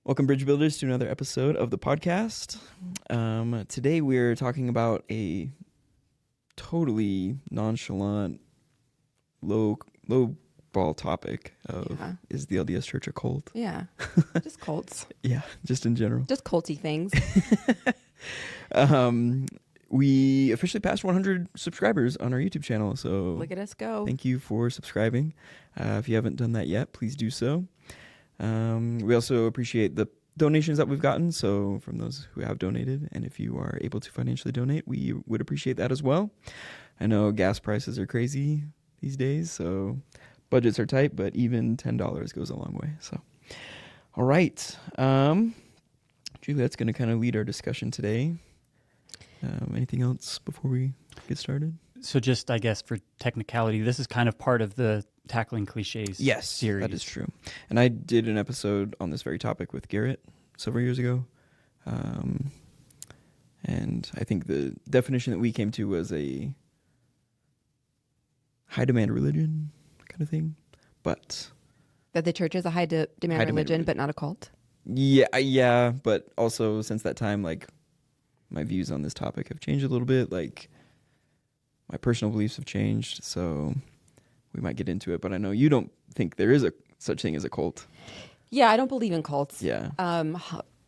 Welcome, Bridge Builders, to another episode of the podcast. Today we're talking about a totally nonchalant, low ball topic of is the LDS Church a cult? Yeah, just cults. Yeah, just in general. Just culty things. We officially passed 100 subscribers on our YouTube channel, so Look at us go. thank you for subscribing. If you haven't done that yet, please do so. We also appreciate the donations that we've gotten, so from those who have donated, and if you are able to financially donate, we would appreciate that as well. I know gas prices are crazy these days, so budgets are tight, but even $10 goes a long way. So, all right. Juliet's going to kind of lead our discussion today. Anything else before we get started? So just, I guess, for technicality, this is kind of part of the Tackling Clichés series. That is true. And I did an episode on this very topic with Garrett several years ago. And I think the definition that we came to was a high-demand religion kind of thing. But That the church is a high-demand religion, but not a cult. yeah, but also since that time, like, my views on this topic have changed a little bit. Like, my personal beliefs have changed, so we might get into it. But I know you don't think there is a such thing as a cult. Yeah, I don't believe in cults. Yeah.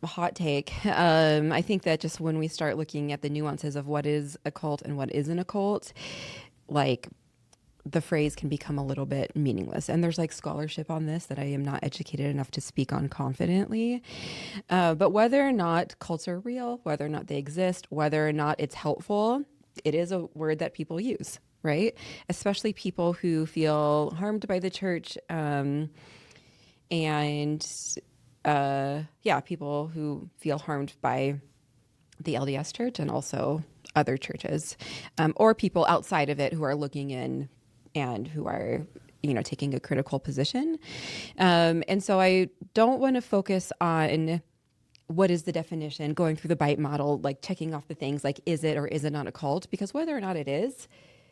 Hot take. I think that just when we start looking at the nuances of what is a cult and what isn't a cult, like, the phrase can become a little bit meaningless. And there's like scholarship on this that I am not educated enough to speak on confidently. But whether or not cults are real, whether or not they exist, whether or not it's helpful, it is a word that people use, right? Especially people who feel harmed by the church. People who feel harmed by the LDS Church and also other churches, or people outside of it who are looking in and who are, taking a critical position. And so I don't want to focus on what is the definition, going through the BITE model, like checking off the things like, is it or is it not a cult? Because whether or not it is,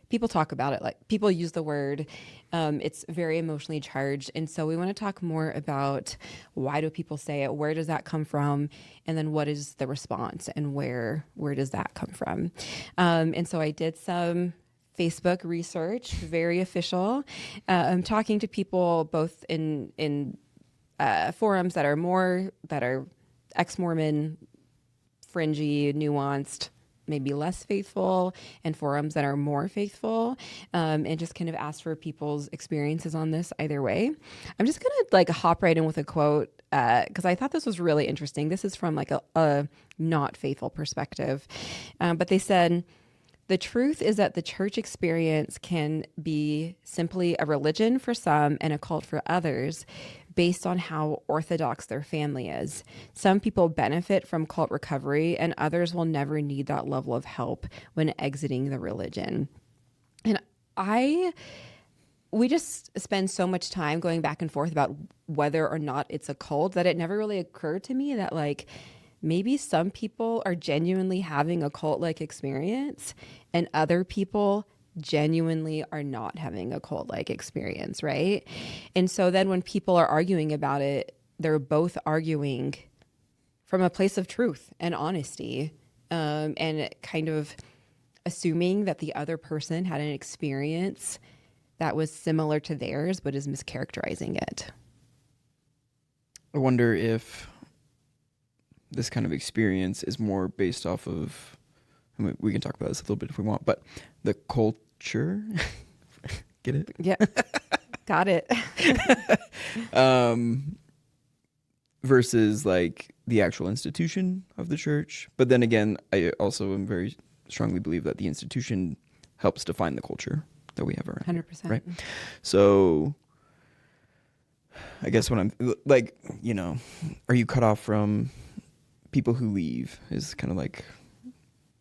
people talk about it, like people use the word, it's very emotionally charged. And so we want to talk more about why do people say it? Where does that come from? And then what is the response and where does that come from? And so I did some Facebook research, very official. I'm talking to people both in forums that are Ex-Mormon, fringy, nuanced, maybe less faithful, and forums that are more faithful, and just kind of ask for people's experiences on this either way. I'm just gonna hop right in with a quote because I thought this was really interesting. This is from like a not faithful perspective, but they said, "The truth is that the church experience can be simply a religion for some and a cult for others based on how orthodox their family is. Some people benefit from cult recovery and others will never need that level of help when exiting the religion." And we just spend so much time going back and forth about whether or not it's a cult that it never really occurred to me that maybe some people are genuinely having a cult-like experience and other people genuinely are not having a cult-like experience, right? And so then when people are arguing about it, they're both arguing from a place of truth and honesty, and kind of assuming that the other person had an experience that was similar to theirs but is mischaracterizing it. I wonder if this kind of experience is more based off of, we can talk about this a little bit if we want, but the culture, get it? Yeah, got it. Versus like the actual institution of the church. But then again, I also am very strongly believe that the institution helps define the culture that we have around. 100%. Right? So I guess when I'm like, are you cut off from people who leave is kind of like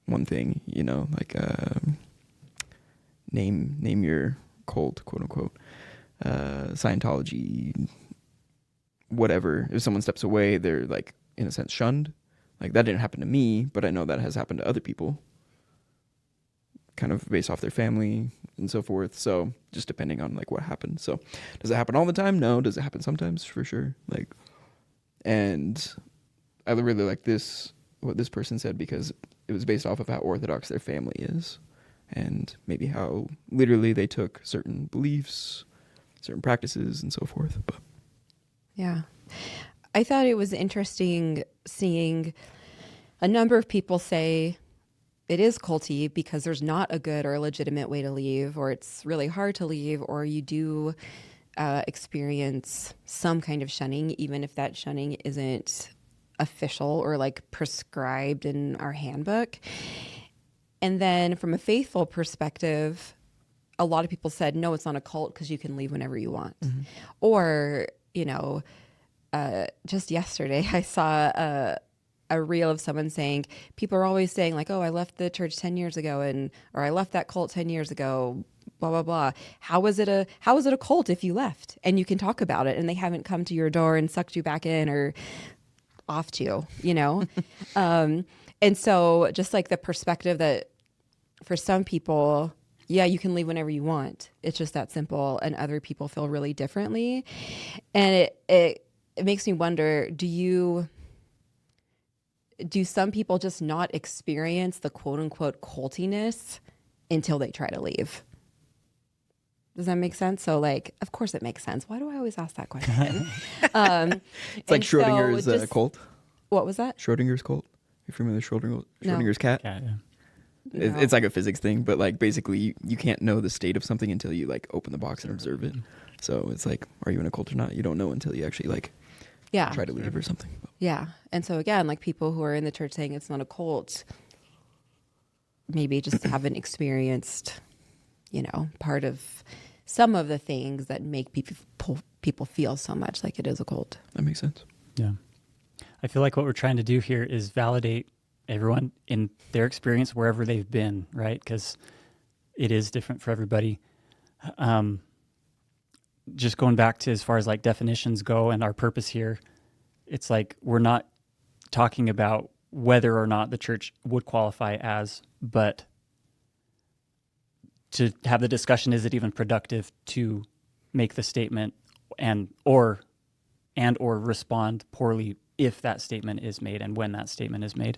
one thing, name your cult, quote unquote, Scientology, whatever. If someone steps away, they're like, in a sense, shunned. Like, that didn't happen to me, but I know that has happened to other people, kind of based off their family and so forth. So just depending on like what happened. So does it happen all the time? No. Does it happen sometimes? For sure. Like, And I really like what this person said, because it was based off of how orthodox their family is, and maybe how literally they took certain beliefs, certain practices, and so forth. But yeah, I thought it was interesting seeing a number of people say it is culty because there's not a good or legitimate way to leave, or it's really hard to leave, or you do experience some kind of shunning, even if that shunning isn't official or like prescribed in our handbook. And then from a faithful perspective, a lot of people said, no, it's not a cult because you can leave whenever you want. Mm-hmm. Or, just yesterday I saw a reel of someone saying, people are always saying like, oh, I left the church 10 years ago or I left that cult 10 years ago, blah, blah, blah. How is it a cult if you left and you can talk about it and they haven't come to your door and sucked you back in or off to you? And so just like the perspective that for some people, yeah, you can leave whenever you want. It's just that simple. And other people feel really differently. And it makes me wonder, do some people just not experience the quote unquote cultiness until they try to leave? Does that make sense? So like, of course it makes sense. Why do I always ask that question? It's like Schrodinger's cult. What was that? Schrodinger's cult. You familiar with Schrodinger's cat? Cat, yeah. No. It's like a physics thing, but like basically you can't know the state of something until you like open the box and observe it. So it's like, are you in a cult or not? You don't know until you actually like try to leave or something. Yeah. And so again, like people who are in the church saying it's not a cult, maybe just haven't experienced, part of some of the things that make people feel so much like it is a cult. That makes sense. Yeah. I feel like what we're trying to do here is validate everyone in their experience wherever they've been, right? Because it is different for everybody. Just going back to as far as like definitions go and our purpose here, it's like we're not talking about whether or not the church would qualify as, but to have the discussion, is it even productive to make the statement and or respond poorly if that statement is made and when that statement is made.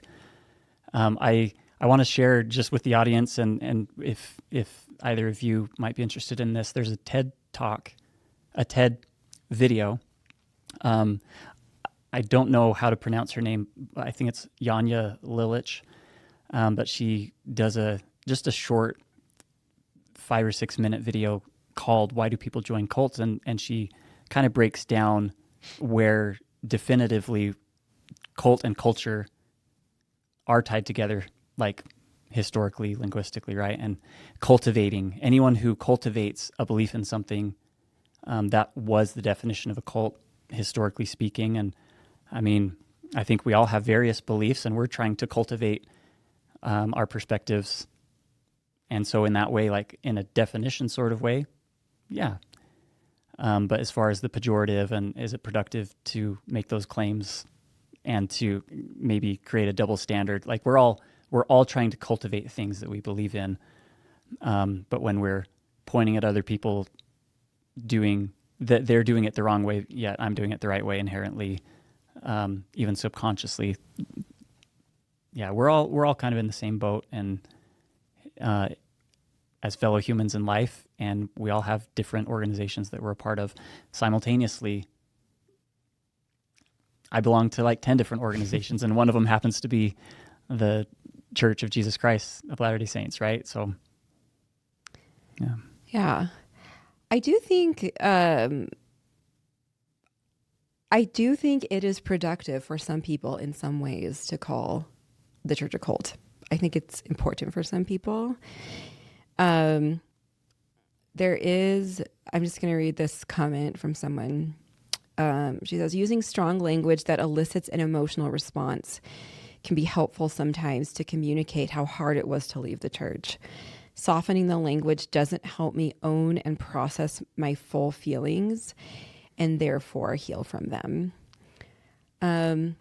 I want to share just with the audience, and if either of you might be interested in this, there's a TED video. I don't know how to pronounce her name. I think it's Janja Lilich, but she does just a short 5 or 6 minute video called "Why Do People Join Cults?" and she kind of breaks down where definitively cult and culture are tied together, like historically, linguistically, right? And cultivating, anyone who cultivates a belief in something, that was the definition of a cult, historically speaking. And I mean, I think we all have various beliefs and we're trying to cultivate our perspectives. And so in that way, like in a definition sort of way, yeah. But as far as the pejorative and is it productive to make those claims and to maybe create a double standard, like we're all trying to cultivate things that we believe in. But when we're pointing at other people doing that, they're doing it the wrong way, yet I'm doing it the right way inherently, even subconsciously. Yeah, we're all kind of in the same boat and as fellow humans in life, and we all have different organizations that we're a part of. Simultaneously, I belong to like 10 different organizations, and one of them happens to be the Church of Jesus Christ of Latter-day Saints, right? So, yeah. Yeah. I do think it is productive for some people in some ways to call the church a cult. I think it's important for some people. I'm just going to read this comment from someone. She says, using strong language that elicits an emotional response can be helpful sometimes to communicate how hard it was to leave the church. Softening the language doesn't help me own and process my full feelings and therefore heal from them. I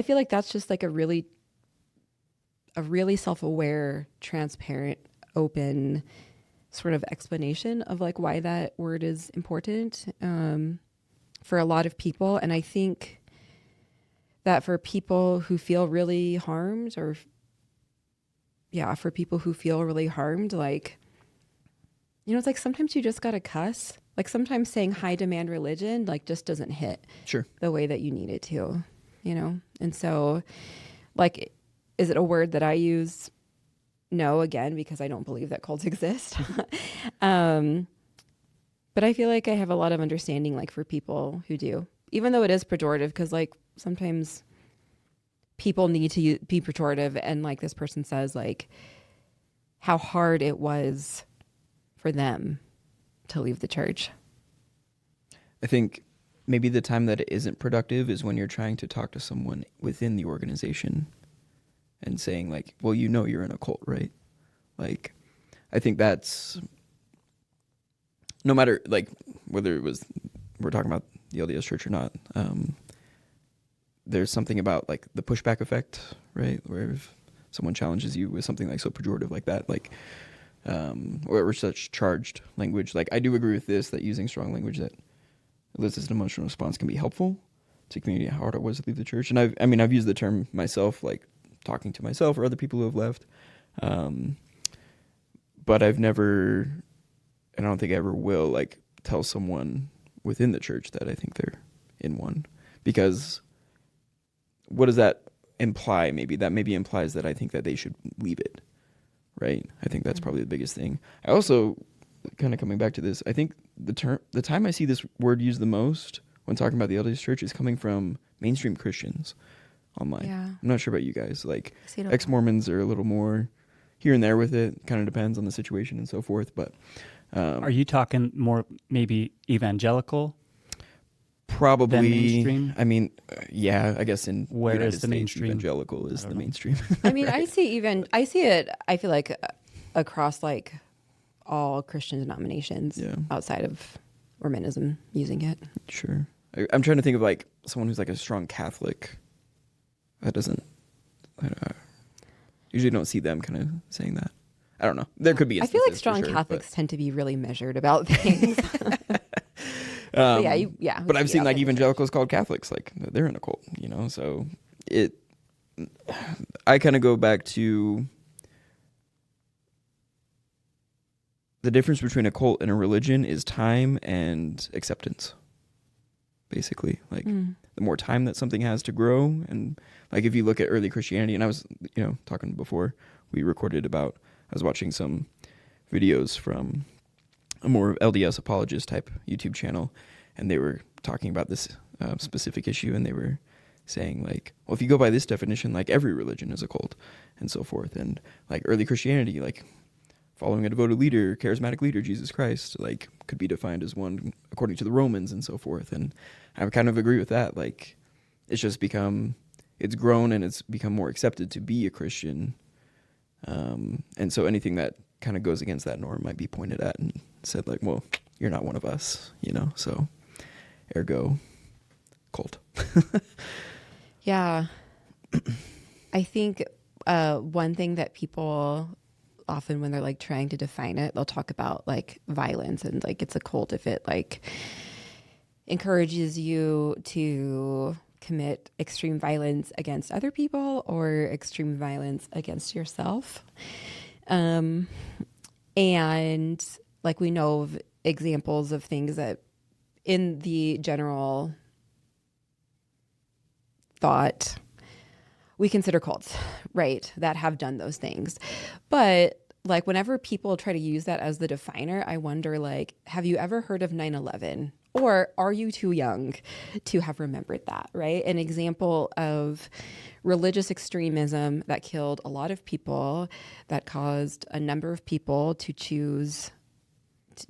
feel like that's just like a really self-aware, transparent, open sort of explanation of like why that word is important for a lot of people. And I think that for people who feel really harmed for people who feel really harmed, like, it's like sometimes you just got to cuss. Like sometimes saying high demand religion, like just doesn't hit Sure. the way that you need it to, And so like, is it a word that I use? No, again, because I don't believe that cults exist. But I feel like I have a lot of understanding, like for people who do, even though it is pejorative, because like sometimes people need to be pejorative. And like this person says, like how hard it was for them to leave the church. I think maybe the time that it isn't productive is when you're trying to talk to someone within the organization and saying like, well, you're in a cult, right? Like, I think that's no matter like whether we're talking about the LDS Church or not, there's something about like the pushback effect, right? Where if someone challenges you with something like so pejorative like that, like, or such charged language, like I do agree with this, that using strong language that elicits an emotional response can be helpful to communicate how hard it was to leave the church. And I've used the term myself, like talking to myself or other people who have left. But I've never, and I don't think I ever will, like tell someone within the church that I think they're in one, because what does that imply? Maybe that implies that I think that they should leave it, right? I think that's probably the biggest thing. I also, kind of coming back to this, I think the time I see this word used the most when talking about the LDS Church is coming from mainstream Christians online. Yeah. I'm not sure about you guys. Like See it a lot. Ex-Mormons are a little more here and there with it. Kind of depends on the situation and so forth. But are you talking more maybe evangelical? Probably than mainstream? I mean, yeah, I guess in Where United is the States, mainstream? evangelical is the mainstream. I mean, I see it, I feel like across like all Christian denominations outside of Mormonism using it. Sure. I'm trying to think of like someone who's like a strong Catholic. That doesn't, usually don't see them kind of saying that. I don't know. There could be I feel like instances, strong for sure, Catholics tend to be really measured about things. But But I've seen like outside the evangelicals called Catholics, like they're in a cult, so I kind of go back to the difference between a cult and a religion is time and acceptance. Basically, like the more time that something has to grow, and like if you look at early Christianity, and I was, talking before we recorded about, I was watching some videos from a more LDS apologist type YouTube channel, and they were talking about this specific issue, and they were saying like, well, if you go by this definition, like every religion is a cult, and so forth, and like early Christianity, like following a devoted leader, charismatic leader, Jesus Christ, like could be defined as one according to the Romans and so forth. And I kind of agree with that. Like it's just it's grown and it's become more accepted to be a Christian. And so anything that kind of goes against that norm might be pointed at and said like, well, you're not one of us, so ergo cult. Yeah. I think one thing that people often when they're like trying to define it, they'll talk about like violence and like it's a cult if it like encourages you to commit extreme violence against other people or extreme violence against yourself. And like we know of examples of things that in the general thought we consider cults, right, that have done those things. But like whenever people try to use that as the definer, I wonder like, have you ever heard of 9/11? Or are you too young to have remembered that, right? An example of religious extremism that killed a lot of people, that caused a number of people to choose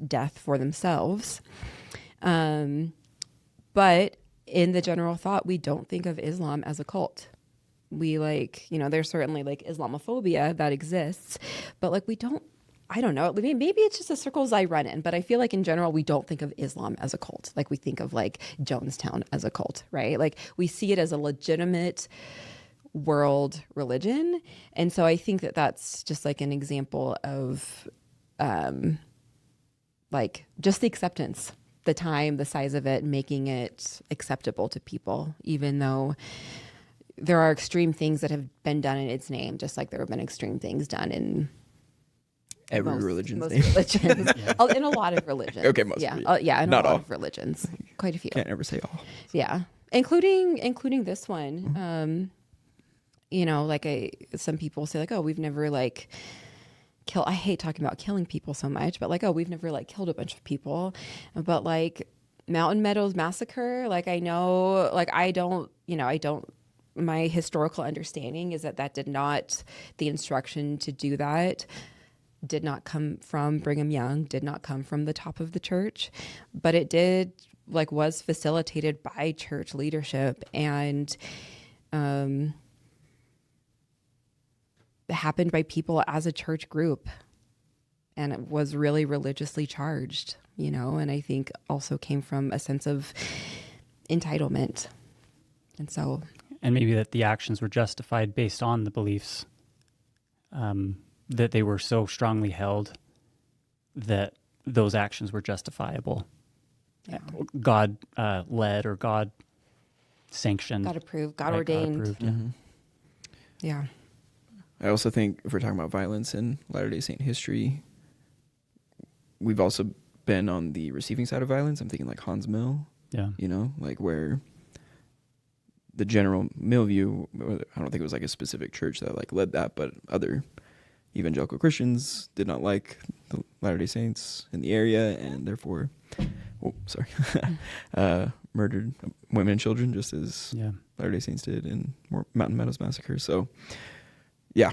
death for themselves. But in the general thought, we don't think of Islam as a cult. We like, there's certainly like Islamophobia that exists, but like I don't know, maybe it's just the circles I run in, but I feel like in general, we don't think of Islam as a cult. Like we think of like Jonestown as a cult, right? Like we see it as a legitimate world religion. And so I think that that's just like an example of like just the acceptance, the time, the size of it, making it acceptable to people, even though there are extreme things that have been done in its name, just like there have been extreme things done in Every most religion's name. religions. In a lot of religions. Okay, most yeah, of it. yeah, in Not a lot all. of religions, quite a few. Can't ever say all. Yeah, including this one. You know, like some people say like, oh, we've never like kill. I hate talking about killing people so much, but like, oh, we've never like killed a bunch of people, but like Mountain Meadows massacre. Like I know, like I don't. My historical understanding is that did not, the instruction to do that did not come from Brigham Young, did not come from the top of the church, but it did was facilitated by church leadership and happened by people as a church group, and it was really religiously charged, and I think also came from a sense of entitlement. And maybe that the actions were justified based on the beliefs, that they were so strongly held that those actions were justifiable. Yeah. God led or God sanctioned. God approved, God ordained. God approved, Mm-hmm. Yeah. I also think if we're talking about violence in Latter-day Saint history, we've also been on the receiving side of violence. I'm thinking like Hans Mill, Yeah. Where the general Mill view, I don't think it was like a specific church that led that, but other evangelical Christians did not like the Latter-day Saints in the area and therefore, murdered women and children just as Latter-day Saints did in Mountain Meadows Massacre. So, yeah,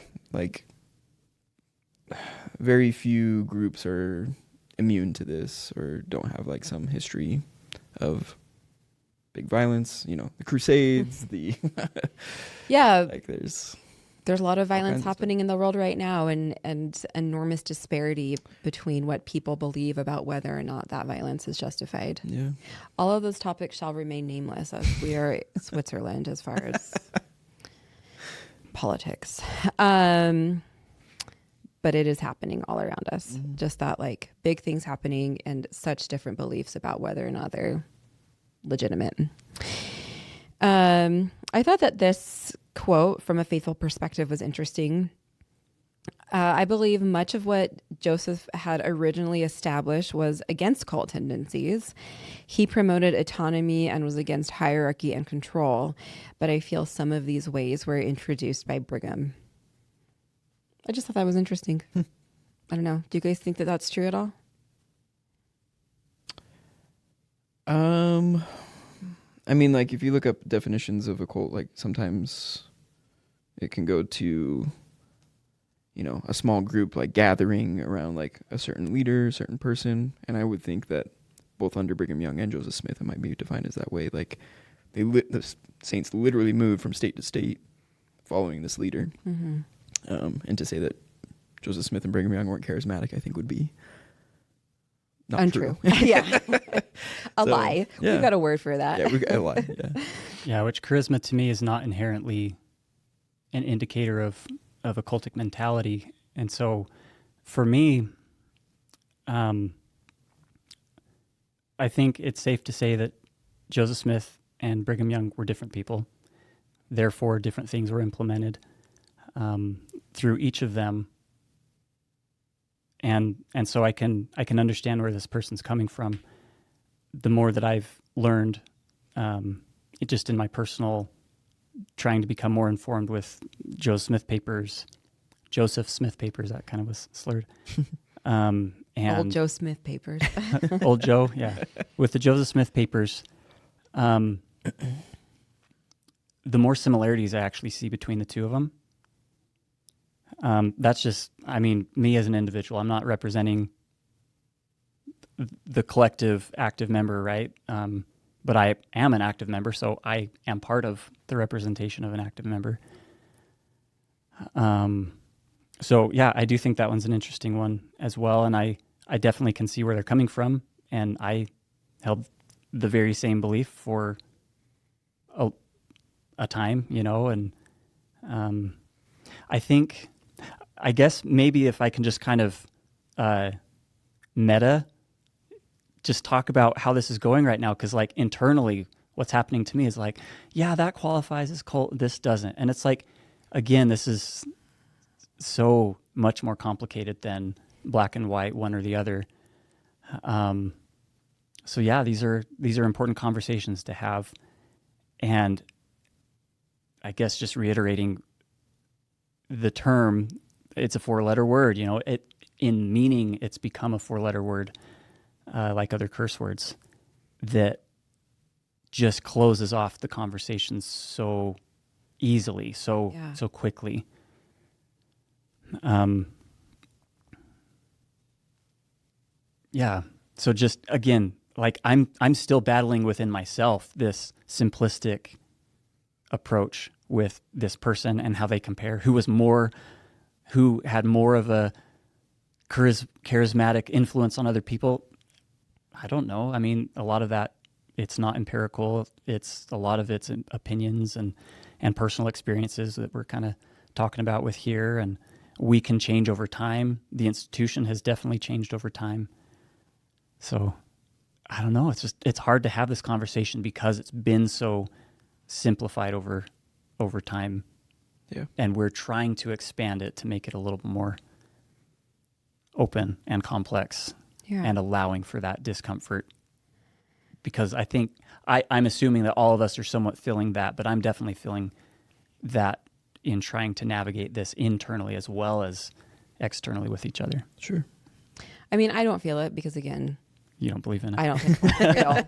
very few groups are immune to this or don't have some history of big violence, the Crusades, there's a lot of violence happening in the world right now and enormous disparity between what people believe about whether or not that violence is justified. Yeah. All of those topics shall remain nameless as we are Switzerland as far as politics. But it is happening all around us. Mm-hmm. Just that big things happening and such different beliefs about whether or not they're legitimate. I thought that this quote from a faithful perspective was interesting. I believe much of what Joseph had originally established was against cult tendencies. He promoted autonomy and was against hierarchy and control, but I feel some of these ways were introduced by Brigham. I just thought that was interesting. I don't know. Do you guys think that that's true at all? I mean, if you look up definitions of a cult, sometimes it can go to, a small group, gathering around, a certain leader, certain person. And I would think that both under Brigham Young and Joseph Smith, it might be defined as that way. The saints literally moved from state to state following this leader. Mm-hmm. And to say that Joseph Smith and Brigham Young weren't charismatic, I think would be not untrue. True. Yeah. A lie. Yeah. We've got a word for that. Yeah, we've got a lie. Yeah. Yeah, which charisma to me is not inherently an indicator of a cultic mentality. And so for me, I think it's safe to say that Joseph Smith and Brigham Young were different people. Therefore, different things were implemented through each of them. And so I can understand where this person's coming from. The more that I've learned, it just in my personal trying to become more informed with Joseph Smith papers, that kind of was slurred. And Old Joe Smith papers. Old Joe, yeah. With the Joseph Smith papers, the more similarities I actually see between the two of them. That's just, me as an individual. I'm not representing the collective active member, right? But I am an active member, so I am part of the representation of an active member. So yeah, I do think that one's an interesting one as well, and I definitely can see where they're coming from, and I held the very same belief for a time, and I guess maybe if I can just kind of meta, just talk about how this is going right now, because internally what's happening to me is like, yeah, that qualifies as cult, this doesn't. And it's like, again, this is so much more complicated than black and white, one or the other. So yeah, these are important conversations to have. And I guess just reiterating the term, it's a 4-letter word, you know, it in meaning, it's become a 4-letter word, like other curse words, that just closes off the conversation so easily, so quickly. Yeah. So just again, like I'm still battling within myself this simplistic approach with this person and how they compare, who had more of a charismatic influence on other people. I don't know. I mean, a lot of that, it's not empirical. It's a lot of it's opinions and personal experiences that we're kind of talking about with here. And we can change over time. The institution has definitely changed over time. So I don't know. It's hard to have this conversation because it's been so simplified over time. Yeah. And we're trying to expand it to make it a little more open and complex and allowing for that discomfort. Because I think I'm assuming that all of us are somewhat feeling that, but I'm definitely feeling that in trying to navigate this internally as well as externally with each other. Sure. I mean, I don't feel it because, again, you don't believe in it? I don't think at all.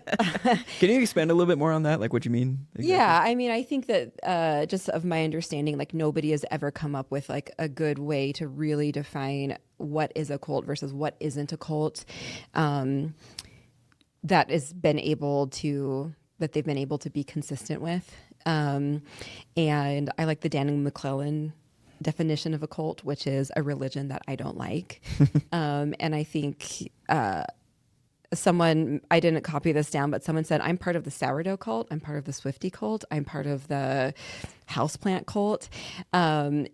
Can you expand a little bit more on that? Like what you mean? Exactly? Yeah, I mean, I think that just of my understanding, like nobody has ever come up with like a good way to really define what is a cult versus what isn't a cult. That they've been able to be consistent with. And I like the Daniel McClellan definition of a cult, which is a religion that I don't like. And I think I didn't copy this down, but someone said, I'm part of the sourdough cult. I'm part of the Swiftie cult. I'm part of the houseplant cult. And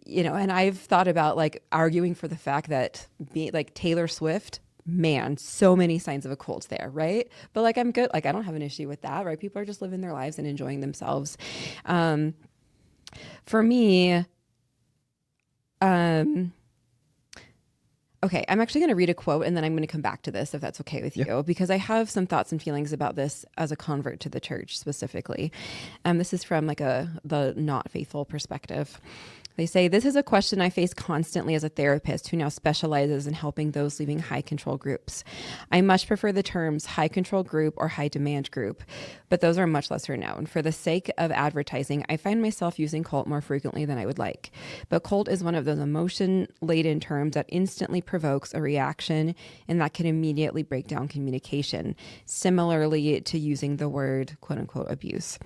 I've thought about like arguing for the fact that like Taylor Swift, man, so many signs of a cult there, right? But like, I'm good. Like, I don't have an issue with that, right? People are just living their lives and enjoying themselves. For me, okay, I'm actually going to read a quote and then I'm going to come back to this if that's okay with you, because I have some thoughts and feelings about this as a convert to the church specifically. This is from like the not faithful perspective. They say, this is a question I face constantly as a therapist who now specializes in helping those leaving high control groups. I much prefer the terms high control group or high demand group, but those are much lesser known. For the sake of advertising, I find myself using cult more frequently than I would like. But cult is one of those emotion-laden terms that instantly provokes a reaction and that can immediately break down communication, similarly to using the word quote unquote abuse.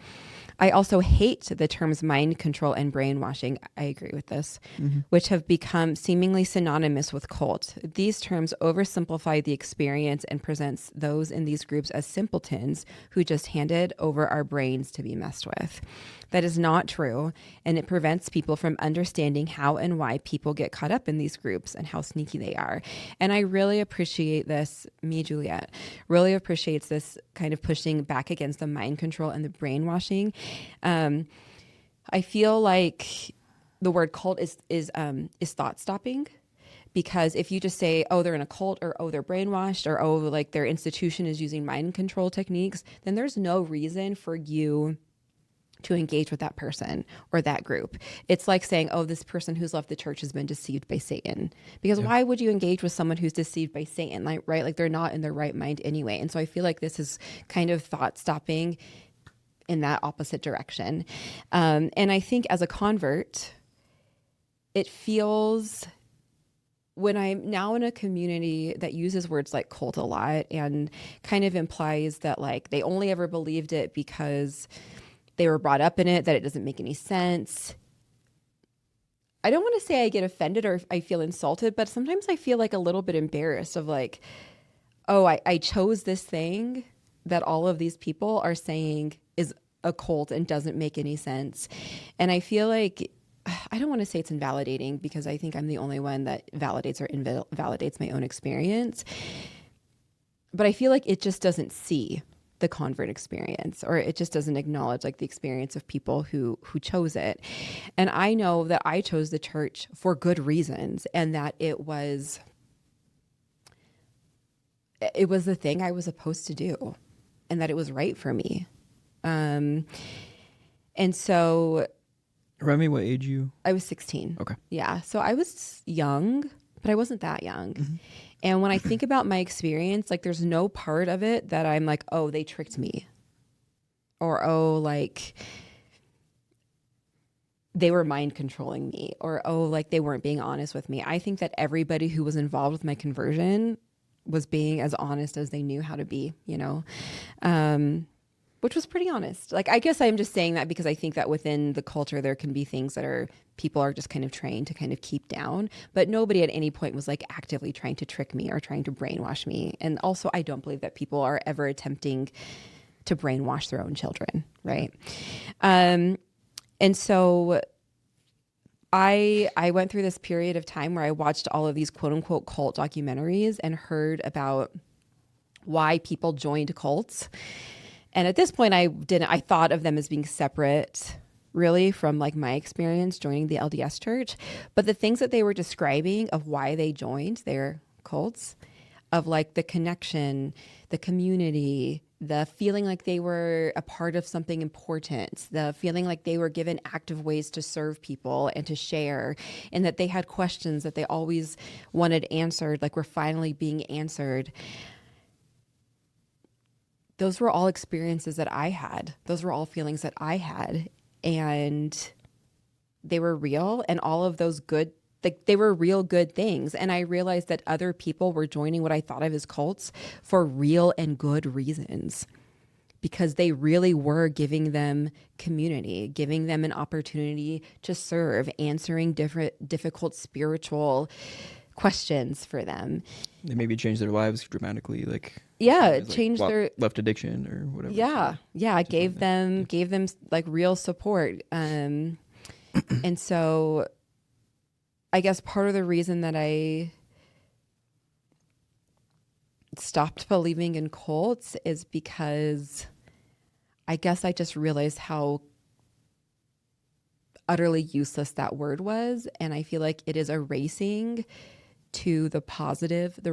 I also hate the terms mind control and brainwashing. I agree with this, which have become seemingly synonymous with cult. These terms oversimplify the experience and presents those in these groups as simpletons who just handed over our brains to be messed with. That is not true, and it prevents people from understanding how and why people get caught up in these groups and how sneaky they are. And I really appreciate this, Juliet, really appreciates this kind of pushing back against the mind control and the brainwashing. I feel like the word cult is thought stopping, because if you just say, oh, they're in a cult, or oh, they're brainwashed, or oh, like their institution is using mind control techniques, then there's no reason for you to engage with that person or that group. It's like saying, oh, this person who's left the church has been deceived by Satan. Because why would you engage with someone who's deceived by Satan? Like, right? Like they're not in their right mind anyway. And so I feel like this is kind of thought stopping in that opposite direction. And I think as a convert, it feels, when I'm now in a community that uses words like cult a lot and kind of implies that like they only ever believed it because they were brought up in it, that it doesn't make any sense. I don't want to say I get offended or I feel insulted, but sometimes I feel like a little bit embarrassed of like, oh, I chose this thing that all of these people are saying is a cult and doesn't make any sense. And I feel like, I don't want to say it's invalidating, because I think I'm the only one that validates or invalidates my own experience. But I feel like it just doesn't see the convert experience, or it just doesn't acknowledge like the experience of people who chose it. And I know that I chose the church for good reasons, and that it was the thing I was supposed to do, and that it was right for me. And so Remind me what age you? I was 16. Okay. Yeah. So I was young, but I wasn't that young. Mm-hmm. And when I think about my experience, like there's no part of it that I'm like, oh, they tricked me. Or, oh, like they were mind controlling me. Or, oh, like they weren't being honest with me. I think that everybody who was involved with my conversion was being as honest as they knew how to be, you know, which was pretty honest. Like, I guess I'm just saying that because I think that within the culture, there can be things that people are just kind of trained to kind of keep down, but nobody at any point was like actively trying to trick me or trying to brainwash me. And also, I don't believe that people are ever attempting to brainwash their own children. Right. And so I went through this period of time where I watched all of these quote unquote cult documentaries and heard about why people joined cults. And at this point, I thought of them as being separate, really, from like my experience joining the LDS Church. But the things that they were describing of why they joined their cults, of like the connection, the community, the feeling like they were a part of something important, the feeling like they were given active ways to serve people and to share, and that they had questions that they always wanted answered, like were finally being answered. Those were all experiences that I had. Those were all feelings that I had. And they were real. And all of those good, like they were real good things. And I realized that other people were joining what I thought of as cults for real and good reasons. Because they really were giving them community, giving them an opportunity to serve, answering difficult spiritual questions for them. They maybe changed their lives dramatically, like changed their left addiction or whatever. Gave them like real support. And so I guess part of the reason that I stopped believing in cults is because I guess I just realized how utterly useless that word was. And I feel like it is erasing to the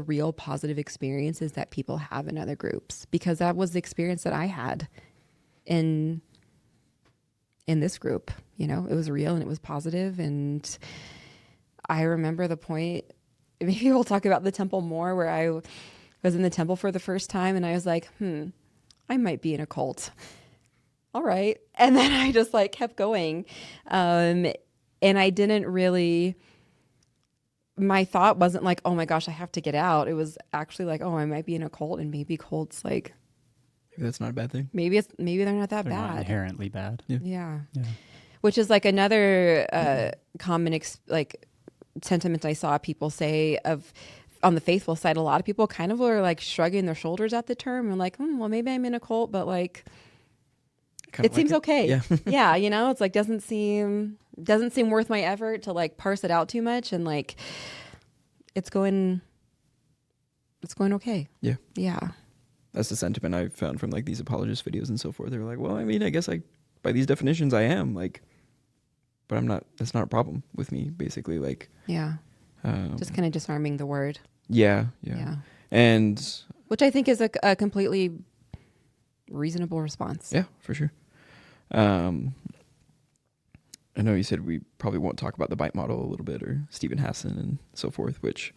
real positive experiences that people have in other groups, because that was the experience that I had in this group. You know, it was real and it was positive. And I remember the point, maybe we'll talk about the temple more, where I was in the temple for the first time and I was like, I might be in a cult. All right. And then I just like kept going. And I didn't really, my thought wasn't like, oh my gosh, I have to get out. It was actually like, oh, I might be in a cult, and maybe cults, like, maybe that's not a bad thing. Maybe they're not that They're bad. not inherently bad. Yeah. Which is like another common sentiment I saw people say on the faithful side. A lot of people kind of were like shrugging their shoulders at the term and like, well, maybe I'm in a cult, but like, it seems okay. Yeah. Yeah. You know, it's like, doesn't seem worth my effort to like parse it out too much. And like, it's going okay. Yeah. Yeah. That's the sentiment I've found from like these apologist videos and so forth. They're like, well, I mean, I guess by these definitions I am like, but I'm not, that's not a problem with me, basically. Like, just kind of disarming the word. Yeah. And which I think is a completely reasonable response. Yeah, for sure. I know you said we probably won't talk about the bite model a little bit, or Stephen Hassan and so forth, which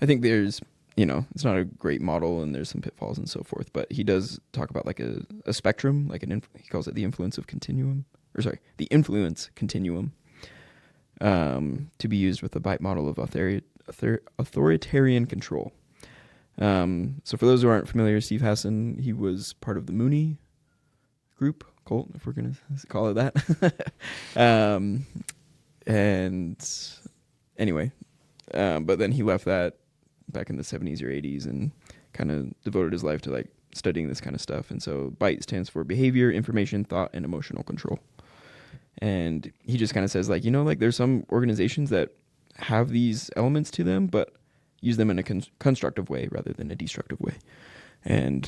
I think there's, it's not a great model and there's some pitfalls and so forth, but he does talk about like a spectrum, like he calls it the influence continuum, to be used with the bite model of authoritarian control. So for those who aren't familiar, Steve Hassan, he was part of the Mooney group, cult, if we're going to call it that. And anyway, but then he left that back in the 70s or 80s and kind of devoted his life to like studying this kind of stuff. And so BITE stands for behavior, information, thought, and emotional control. And he just kind of says like, like there's some organizations that have these elements to them, but use them in a constructive way rather than a destructive way. And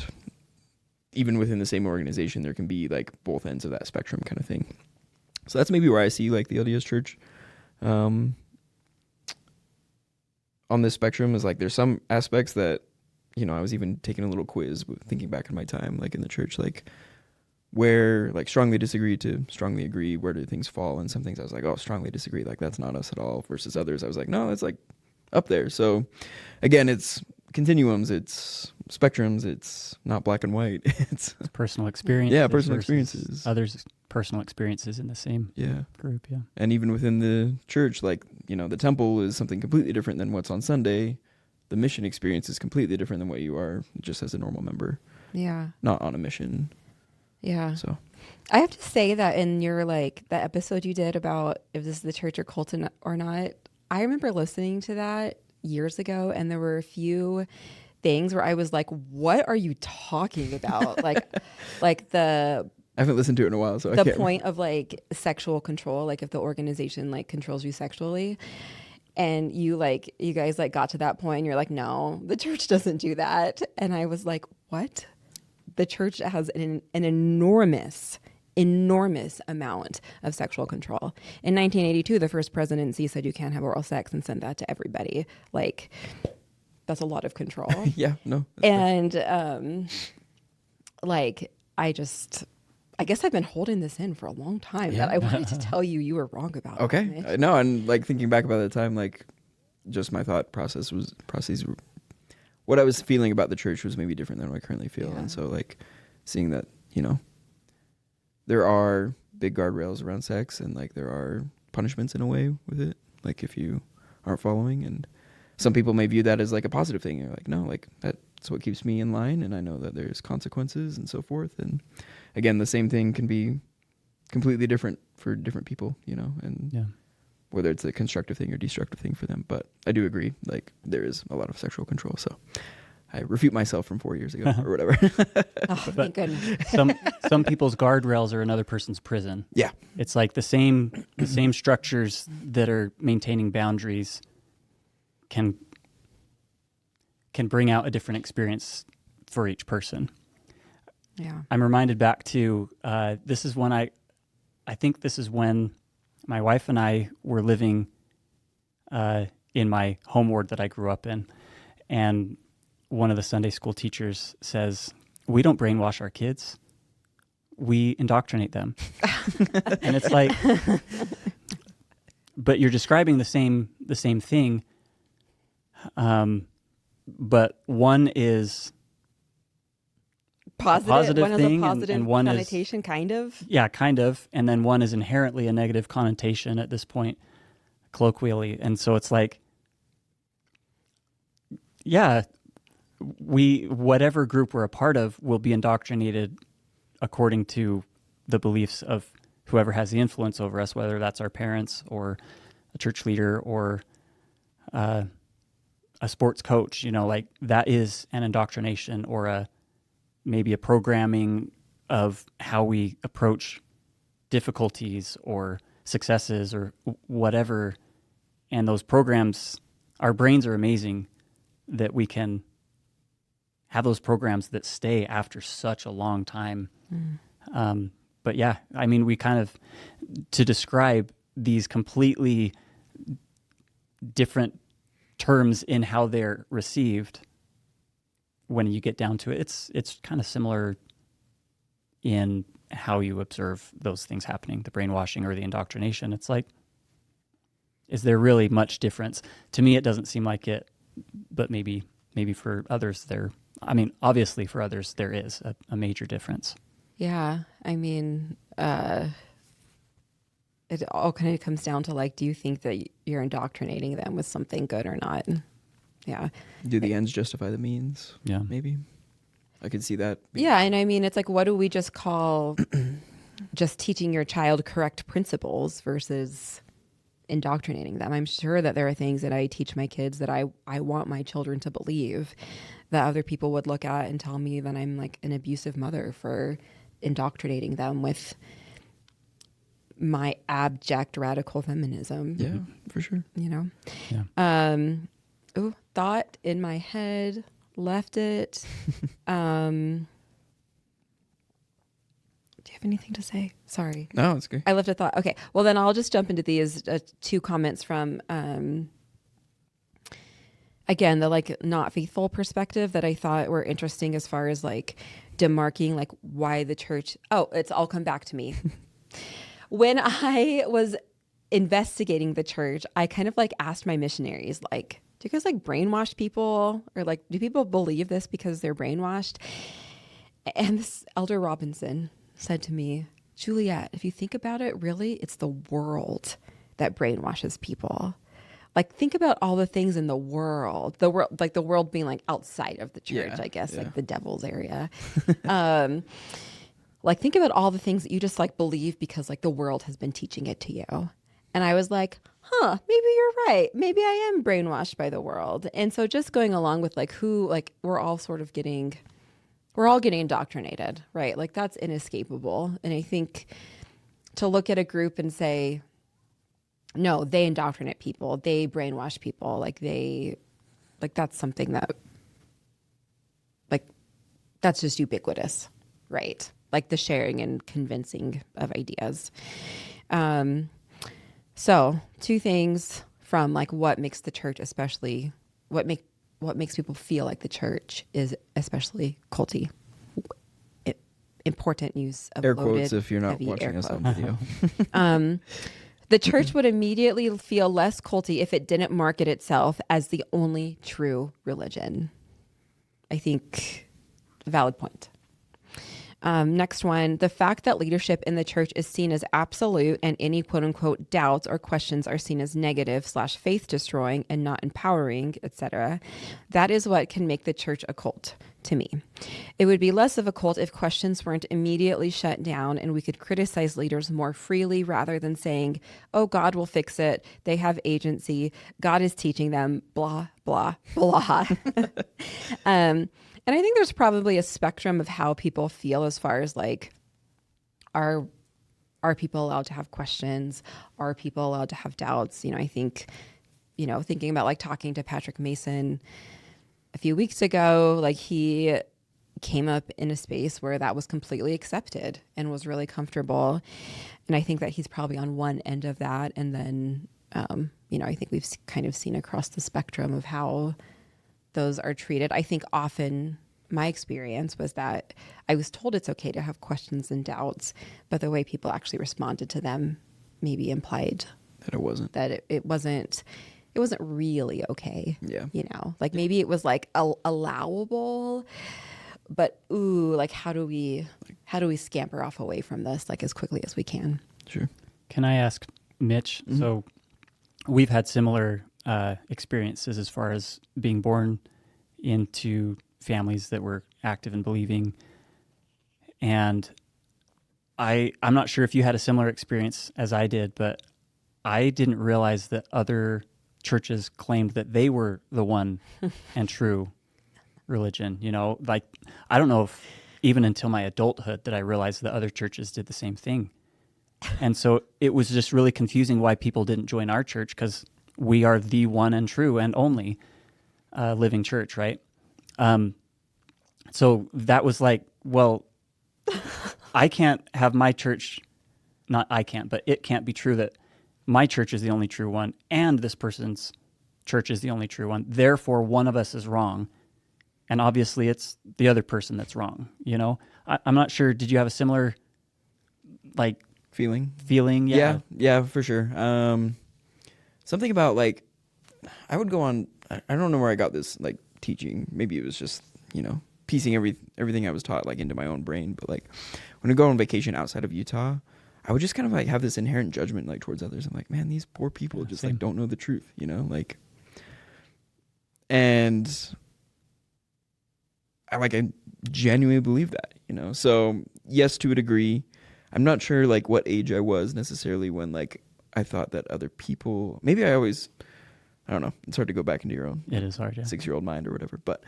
even within the same organization, there can be like both ends of that spectrum kind of thing. So that's maybe where I see like the LDS Church on this spectrum is like there's some aspects that, you know, I was even taking a little quiz thinking back in my time, like in the church, like where like strongly disagree to strongly agree, where do things fall? And some things I was like, oh, strongly disagree, like that's not us at all, versus others I was like, no, it's like up there. So again, it's continuums, it's spectrums, it's not black and white. It's personal experience. Yeah, personal experiences. Others' personal experiences in the same group, yeah. And even within the church, like, you know, the temple is something completely different than what's on Sunday. The mission experience is completely different than what you are just as a normal member. Yeah. Not on a mission. Yeah. So I have to say that in your, like, that episode you did about if this is the church or cult or not, I remember listening to that years ago, and there were a few things where I was like, what are you talking about? like the... I haven't listened to it in a while, so I the can't point of like sexual control, like if the organization like controls you sexually, and you guys like got to that point and you're like, no, the church doesn't do that. And I was like, what? The church has an enormous amount of sexual control. In 1982, the first presidency said you can't have oral sex and sent that to everybody. Like, that's a lot of control. Yeah, no. And like, I guess I've been holding this in for a long time. Yeah. That I wanted to tell you were wrong about it. Okay. No, and like thinking back about that time, like just my thought process what I was feeling about the church was maybe different than what I currently feel. Yeah. And so like seeing that, you know, there are big guardrails around sex and like there are punishments in a way with it. Like if you aren't following, and some people may view that as like a positive thing. You're like, no, like that's what keeps me in line. And I know that there's consequences and so forth. And again, the same thing can be completely different for different people, you know, and whether it's a constructive thing or destructive thing for them. But I do agree, like there is a lot of sexual control. So I refute myself from 4 years ago or whatever. Oh, thank goodness. some people's guardrails are another person's prison. Yeah. It's like the same structures that are maintaining boundaries can bring out a different experience for each person. Yeah. I'm reminded back to this is when I think this is when my wife and I were living in my home ward that I grew up in, and one of the Sunday school teachers says, "We don't brainwash our kids; we indoctrinate them." And it's like, but you're describing the same thing, but one is positive one thing, is a positive and one connotation, is, kind of. Yeah, kind of. And then one is inherently a negative connotation at this point, colloquially. And so it's like, yeah, whatever group we're a part of will be indoctrinated according to the beliefs of whoever has the influence over us, whether that's our parents or a church leader or a sports coach, you know, like that is an indoctrination or maybe a programming of how we approach difficulties or successes or whatever. And those programs, our brains are amazing that we can have those programs that stay after such a long time. But yeah, I mean, we kind of, to describe these completely different terms in how they're received, when you get down to it, it's kind of similar in how you observe those things happening, the brainwashing or the indoctrination. It's like, is there really much difference? To me, it doesn't seem like it, but maybe for others obviously for others there is a major difference. Yeah. I mean, it all kind of comes down to like, do you think that you're indoctrinating them with something good or not? Yeah. Do the ends justify the means? Yeah. Maybe. I could see that. Yeah. And I mean, it's like, what do we just call just teaching your child correct principles versus indoctrinating them? I'm sure that there are things that I teach my kids that I want my children to believe that other people would look at and tell me that I'm like an abusive mother for indoctrinating them with my abject radical feminism. Yeah, for sure. You know? Yeah. Thought in my head, left it. Do you have anything to say? Sorry. No, it's good. I left a thought. Okay. Well, then I'll just jump into these two comments from, again, the like not faithful perspective that I thought were interesting as far as like demarking like why the church. Oh, it's all come back to me. When I was investigating the church, I kind of like asked my missionaries, like, do you guys like brainwash people? Or like, do people believe this because they're brainwashed? And this Elder Robinson said to me, Juliet, if you think about it, really, it's the world that brainwashes people. Like, think about all the things in the world, like the world being like outside of the church, I guess, like the devil's area. Like, think about all the things that you just like believe because like the world has been teaching it to you. And I was like, maybe you're right. Maybe I am brainwashed by the world. And so just going along with like who, like we're all getting indoctrinated, right? Like that's inescapable. And I think to look at a group and say, no, they indoctrinate people, they brainwash people, like that's something that, like, that's just ubiquitous, right? Like the sharing and convincing of ideas. So two things from like what makes the church especially, what makes people feel like the church is especially culty. Important use of Air loaded, quotes if you're not heavy watching air us on quotes. video. The church would immediately feel less culty if it didn't market itself as the only true religion. I think valid point. Next one, the fact that leadership in the church is seen as absolute and any quote unquote doubts or questions are seen as negative / faith destroying and not empowering, etc. That is what can make the church a cult to me. It would be less of a cult if questions weren't immediately shut down and we could criticize leaders more freely rather than saying, oh, God will fix it. They have agency. God is teaching them, blah, blah, blah. And I think there's probably a spectrum of how people feel as far as like, are people allowed to have questions? Are people allowed to have doubts? I think, thinking about like talking to Patrick Mason a few weeks ago, like he came up in a space where that was completely accepted and was really comfortable. And I think that he's probably on one end of that. And then, I think we've kind of seen across the spectrum of how those are treated. I think often my experience was that I was told it's okay to have questions and doubts, but the way people actually responded to them maybe implied That it wasn't. that it wasn't really okay. Yeah. Like maybe it was like allowable, but like how do we scamper off away from this like as quickly as we can? Sure. Can I ask Mitch? Mm-hmm. So we've had similar experiences as far as being born into families that were active in believing. And I'm not sure if you had a similar experience as I did, but I didn't realize that other churches claimed that they were the one and true religion. Like, I don't know if even until my adulthood that I realized that other churches did the same thing. And so it was just really confusing why people didn't join our church, because we are the one and true and only living church, right? So that was like, well, I can't have my church, not I can't, but it can't be true that my church is the only true one and this person's church is the only true one. Therefore, one of us is wrong. And obviously it's the other person that's wrong. I'm not sure. Did you have a similar like Feeling? Yeah, for sure. Something about like, I would go on, I don't know where I got this like teaching. Maybe it was just, piecing everything I was taught like into my own brain. But like when I go on vacation outside of Utah, I would just kind of like have this inherent judgment like towards others. I'm like, man, these poor people just same. like don't know the truth, like, and I genuinely believe that, so yes, to a degree. I'm not sure like what age I was necessarily when like I thought that other people, maybe I don't know. It's hard to go back into your own. It is hard, yeah. 6-year-old mind or whatever. But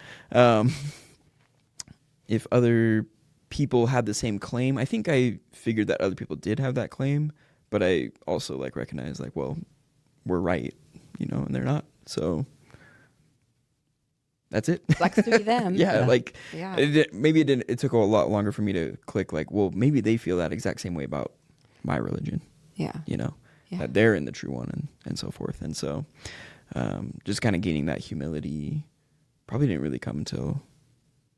if other people had the same claim, I think I figured that other people did have that claim, but I also like recognize like, well, we're right, and they're not. So that's it. Flex to be them. Yeah, like Yeah. it took a lot longer for me to click, like, well, maybe they feel that exact same way about my religion, Yeah. Yeah. That they're in the true one and so forth. And so just kind of gaining that humility probably didn't really come until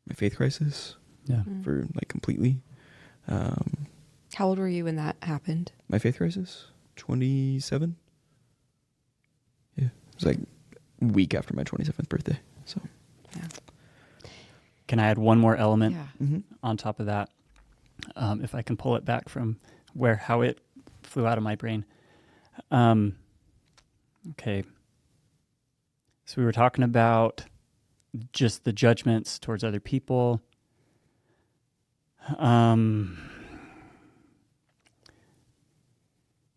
my faith crisis. Yeah. For like completely. How old were you when that happened? My faith crisis? 27. Yeah. It was like a week after my 27th birthday. So Yeah. Can I add one more element Yeah. on top of that? If I can pull it back from how it flew out of my brain. Okay. So we were talking about just the judgments towards other people.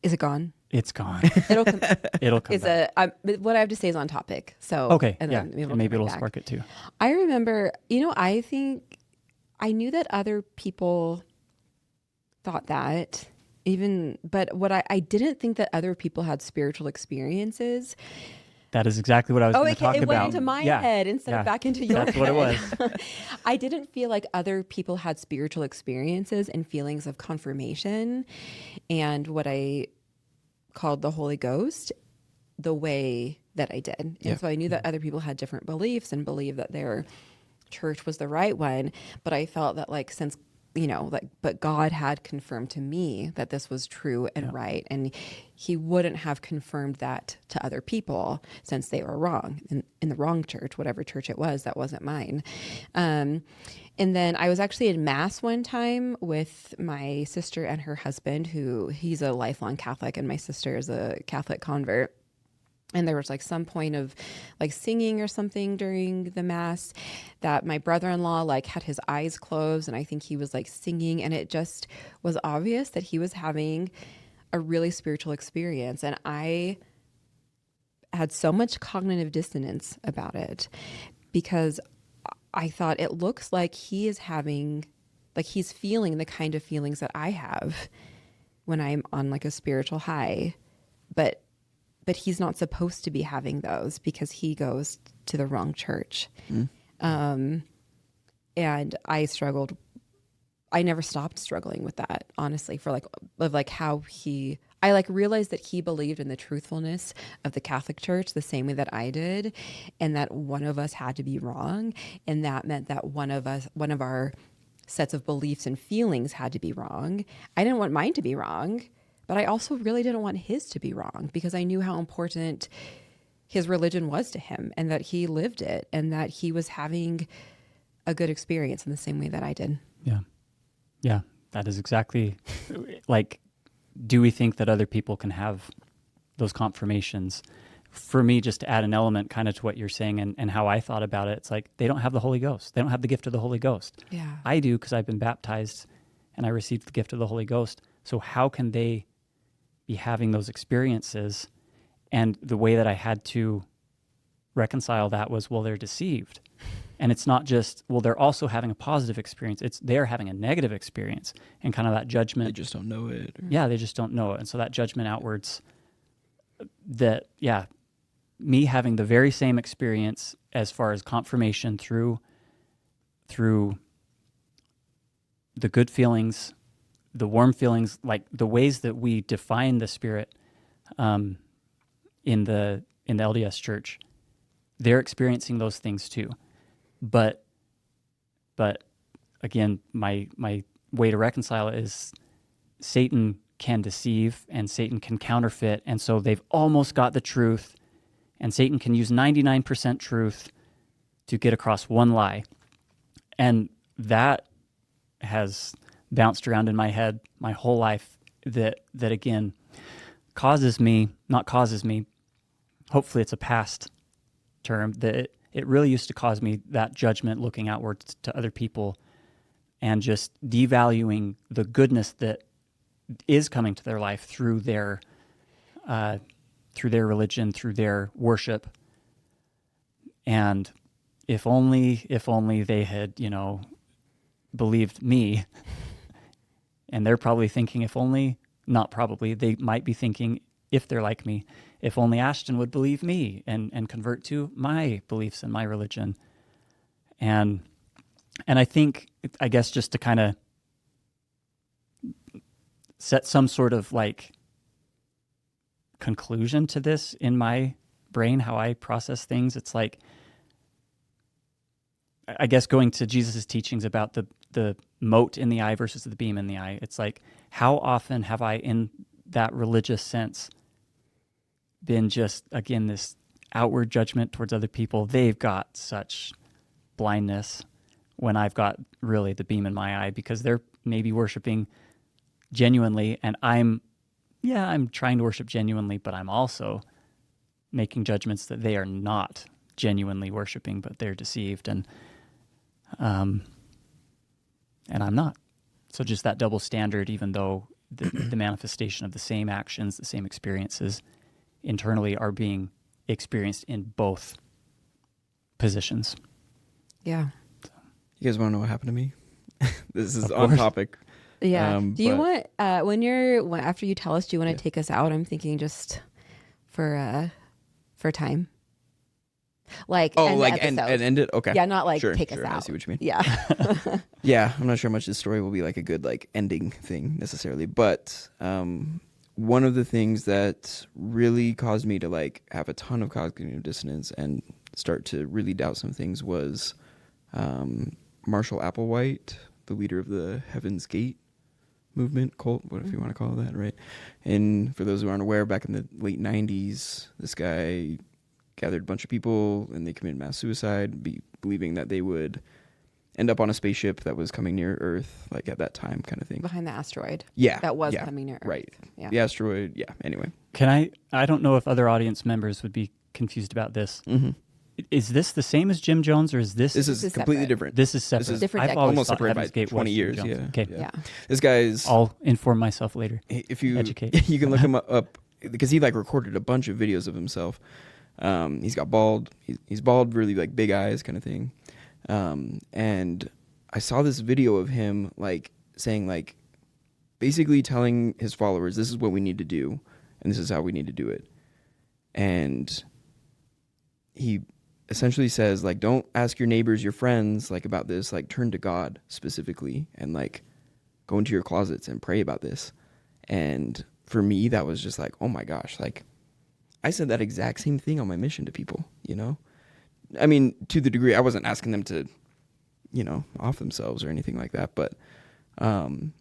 Is it gone? It's gone. It'll come. It'll come back. What I have to say is on topic. So Okay, and yeah, then and maybe it'll spark it too. I remember, I think I knew that other people thought that, but what I didn't think that other people had spiritual experiences. That is exactly what I was going to talk it about. went into my head instead of back into your head. That's what it was. I didn't feel like other people had spiritual experiences and feelings of confirmation and what I called the Holy Ghost the way that I did. And so I knew that other people had different beliefs and believed that their church was the right one. But I felt that but God had confirmed to me that this was true and right. And he wouldn't have confirmed that to other people since they were wrong in the wrong church, whatever church it was, that wasn't mine. And then I was actually in mass one time with my sister and her husband, he's a lifelong Catholic and my sister is a Catholic convert. And there was like some point of like singing or something during the mass that my brother-in-law like had his eyes closed and I think he was like singing and it just was obvious that he was having a really spiritual experience. And I had so much cognitive dissonance about it because I thought it looks like he is having, like he's feeling the kind of feelings that I have when I'm on like a spiritual high, but he's not supposed to be having those because he goes to the wrong church. And I struggled. I never stopped struggling with that, honestly, I realized that he believed in the truthfulness of the Catholic Church the same way that I did, and that one of us had to be wrong. And that meant that one of our sets of beliefs and feelings had to be wrong. I didn't want mine to be wrong. But I also really didn't want his to be wrong because I knew how important his religion was to him and that he lived it and that he was having a good experience in the same way that I did. Yeah. Yeah. That is exactly like, do we think that other people can have those confirmations? For me, just to add an element kind of to what you're saying and how I thought about it, it's like they don't have the Holy Ghost. They don't have the gift of the Holy Ghost. Yeah. I do because I've been baptized and I received the gift of the Holy Ghost. So how can they be having those experiences? And the way that I had to reconcile that was, well, they're deceived. And it's not just, well, they're also having a positive experience. They're having a negative experience and kind of that judgment. They just don't know it. Yeah, they just don't know it. And so that judgment outwards that, me having the very same experience as far as confirmation through the good feelings, the warm feelings, like the ways that we define the Spirit in the LDS Church, they're experiencing those things too. But again, my way to reconcile it is Satan can deceive and Satan can counterfeit, and so they've almost got the truth, and Satan can use 99% truth to get across one lie. And that has bounced around in my head my whole life that again not causes me, hopefully it's a past term, that it really used to cause me that judgment looking outwards to other people and just devaluing the goodness that is coming to their life through their religion, through their worship. And if only they had, believed me. And they're probably thinking they might be thinking, if they're like me, if only Ashton would believe me and convert to my beliefs and my religion. And I think, I guess, just to kind of set some sort of like conclusion to this in my brain, how I process things, it's like, I guess, going to Jesus' teachings about the mote in the eye versus the beam in the eye. It's like, how often have I, in that religious sense, been just, again, this outward judgment towards other people? They've got such blindness, when I've got really the beam in my eye, because they're maybe worshiping genuinely, and I'm trying to worship genuinely, but I'm also making judgments that they are not genuinely worshiping, but they're deceived, and I'm not. So just that double standard, even though the manifestation of the same actions, the same experiences internally are being experienced in both positions. Yeah. You guys want to know what happened to me? This is Of on course. topic. Yeah. Do you but- want after you tell us, do you want to take us out? I'm thinking just for time. Like end the and episode. end it? Okay. Yeah, not like Sure, take us sure, out. I see what you mean. Yeah. Yeah, I'm not sure how much this story will be like a good like ending thing necessarily, but one of the things that really caused me to like have a ton of cognitive dissonance and start to really doubt some things was Marshall Applewhite, the leader of the Heaven's Gate movement, cult, what if you want to call it that, right? And for those who aren't aware, back in the late 90s, this guy gathered a bunch of people and they committed mass suicide, believing that they would end up on a spaceship that was coming near Earth, like at that time, kind of thing. Behind the asteroid. Yeah. That was yeah, coming near Earth. Right. Yeah. The asteroid, yeah, anyway. I don't know if other audience members would be confused about this. Mm-hmm. Is this the same as Jim Jones, or is this This is is completely separate. different. this is separate? This is Different I've decade. always almost thought separated by Heaven's Gate 20 was Jim years, Jones. yeah. Okay. Yeah. This guy's... I'll inform myself later. If you Educate. you can look him up because he like recorded a bunch of videos of himself. He's got bald. He's bald, really like big eyes, kind of thing. And I saw this video of him like saying like, basically telling his followers, "This is what we need to do, and this is how we need to do it." And he essentially says like, "Don't ask your neighbors, your friends, like about this. Like, turn to God specifically, and like, go into your closets and pray about this." And for me, that was just like, oh my gosh, like I said that exact same thing on my mission to people, you know? I mean, to the degree I wasn't asking them to, you know, off themselves or anything like that, but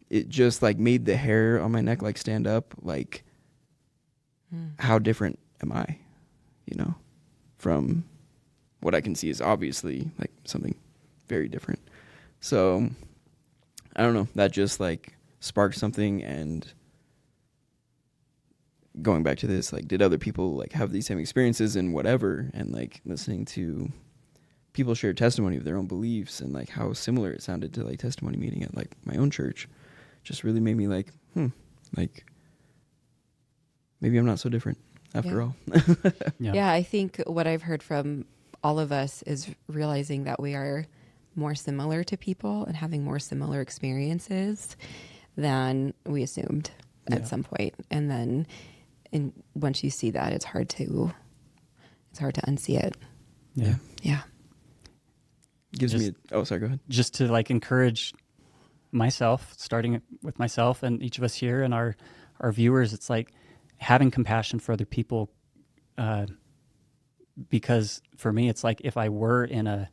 it just like made the hair on my neck like stand up, like how different am I, you know, from what I can see is obviously like something very different. So I don't know, that just like sparked something. And going back to this, like, did other people like have these same experiences and whatever, and like listening to people share testimony of their own beliefs and like how similar it sounded to like testimony meeting at like my own church just really made me like, like maybe I'm not so different after all. Yeah, I think what I've heard from all of us is realizing that we are more similar to people and having more similar experiences than we assumed at some point. And then once you see that, it's hard to unsee it. Yeah. Yeah. Gives me sorry, go ahead. Just to like encourage myself, starting with myself and each of us here and our viewers, it's like having compassion for other people. Because for me, it's like if I were in a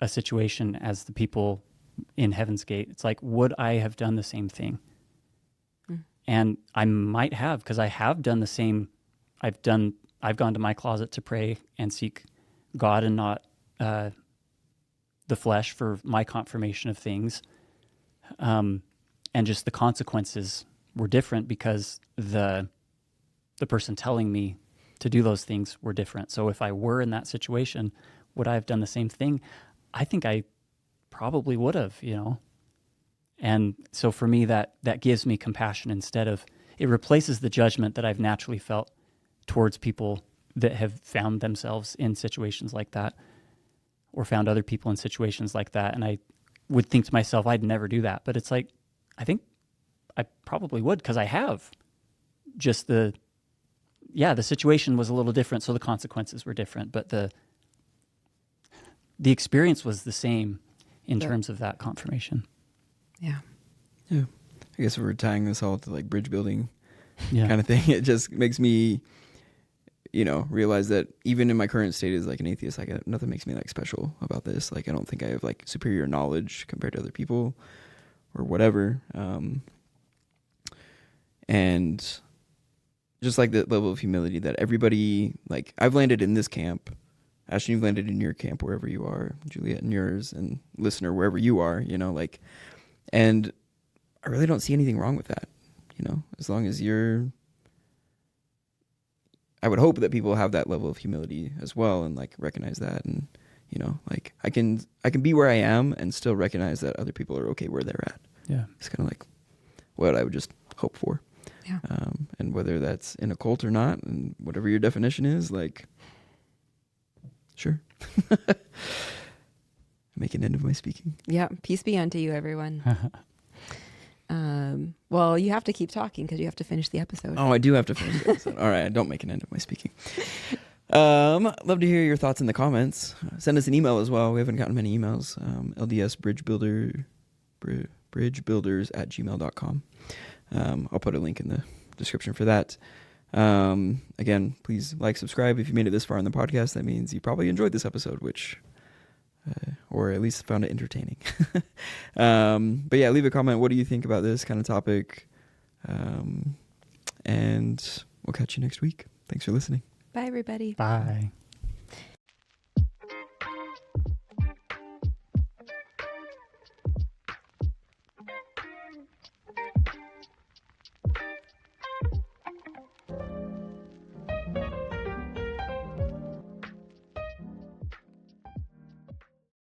situation as the people in Heaven's Gate, it's like, would I have done the same thing? And I might have, because I have done the same. I've gone to my closet to pray and seek God and not the flesh for my confirmation of things. And just the consequences were different because the person telling me to do those things were different. So if I were in that situation, would I have done the same thing? I think I probably would have, you know. And so for me, that gives me compassion instead of, it replaces the judgment that I've naturally felt towards people that have found themselves in situations like that or found other people in situations like that. And I would think to myself, I'd never do that. But it's like, I think I probably would, because I have. Just the situation was a little different, so the consequences were different. But the experience was the same in Yeah. terms of that confirmation. Yeah. Yeah. I guess if we're tying this all to like bridge building Yeah. kind of thing, it just makes me, realize that even in my current state as like an atheist, like nothing makes me like special about this. Like, I don't think I have like superior knowledge compared to other people or whatever. And just like the level of humility that everybody, like I've landed in this camp, Ashton, you've landed in your camp wherever you are, Juliet in yours, and listener wherever you are, and I really don't see anything wrong with that, as long as I would hope that people have that level of humility as well and like recognize that, and like I can be where I am and still recognize that other people are okay where they're at. Yeah. It's kind of like what I would just hope for. Yeah. And whether that's in a cult or not, and whatever your definition is, like, sure. Make an end of my speaking. Yeah. Peace be unto you, everyone. Well, you have to keep talking because you have to finish the episode. Oh, I do have to finish the episode. All right, don't make an end of my speaking. Love to hear your thoughts in the comments. Send us an email as well. We haven't gotten many emails. LDS bridgebuilders@gmail.com. I'll put a link in the description for that. Again, please like, subscribe. If you made it this far in the podcast, that means you probably enjoyed this episode, or at least found it entertaining. But yeah, leave a comment. What do you think about this kind of topic? And we'll catch you next week. Thanks for listening. Bye, everybody. Bye.